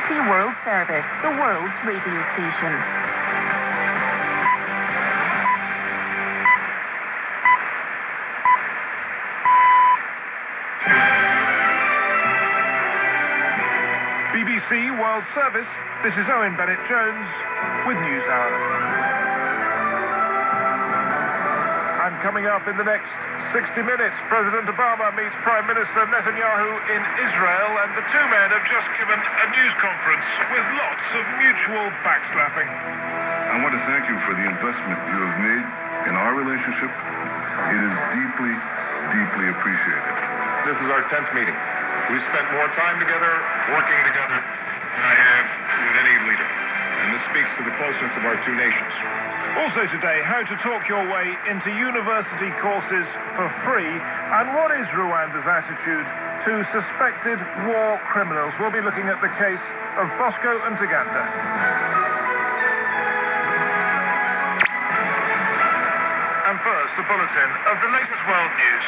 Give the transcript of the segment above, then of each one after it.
BBC World Service, the world's radio station. BBC World Service, this is Owen Bennett-Jones with NewsHour. And coming up in the next 60 minutes, President Obama meets Prime Minister Netanyahu in Israel, and the two men have just given a news conference with lots of mutual backslapping. I want to thank you for the investment you have made in our relationship. It is deeply, deeply appreciated. This is our 10th meeting. We've spent more time together, working together, than I have with any leader. And this speaks to the closeness of our two nations. Also today, how to talk your way into university courses for free, and what is Rwanda's attitude to suspected war criminals. We'll be looking at the case of Bosco and Ntaganda. And first, a bulletin of the latest world news.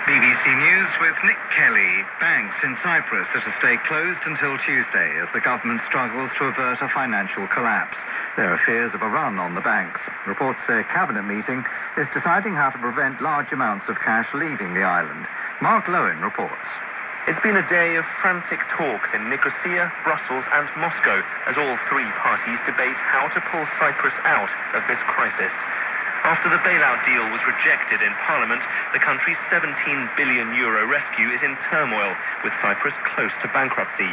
BBC News with Nick Kelly. Banks in Cyprus are to stay closed until Tuesday as the government struggles to avert a financial collapse. There are fears of a run on the banks. Reports say a cabinet meeting is deciding how to prevent large amounts of cash leaving the island. Mark Lowen reports. It's been a day of frantic talks in Nicosia, Brussels and Moscow as all three parties debate how to pull Cyprus out of this crisis. After the bailout deal was rejected in Parliament, the country's €17 billion rescue is in turmoil, with Cyprus close to bankruptcy.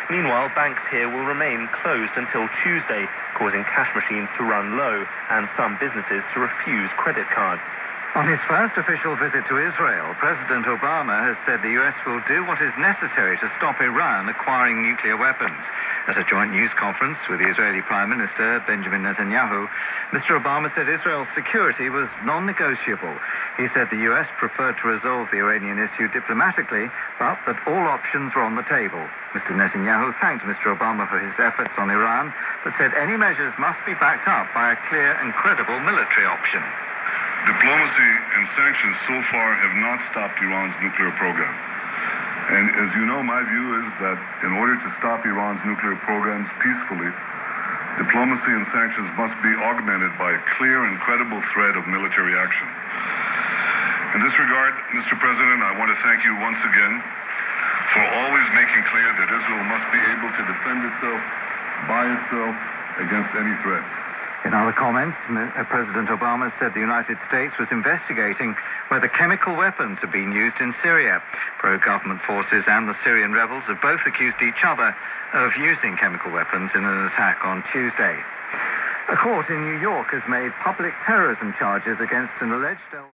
Meanwhile, banks here will remain closed until Tuesday, causing cash machines to run low and some businesses to refuse credit cards. On his first official visit to Israel, President Obama has said the US will do what is necessary to stop Iran acquiring nuclear weapons. At a joint news conference with the Israeli Prime Minister, Benjamin Netanyahu, Mr. Obama said Israel's security was non-negotiable. He said the US preferred to resolve the Iranian issue diplomatically, but that all options were on the table. Mr. Netanyahu thanked Mr. Obama for his efforts on Iran, but said any measures must be backed up by a clear and credible military option. Diplomacy and sanctions so far have not stopped Iran's nuclear program. And as you know, my view is that in order to stop Iran's nuclear programs peacefully, diplomacy and sanctions must be augmented by a clear and credible threat of military action. In this regard, Mr. President, I want to thank you once again for always making clear that Israel must be able to defend itself by itself against any threats. In other comments, President Obama said the United States was investigating whether chemical weapons have been used in Syria. Pro-government forces and the Syrian rebels have both accused each other of using chemical weapons in an attack on Tuesday. A court in New York has made public terrorism charges against an alleged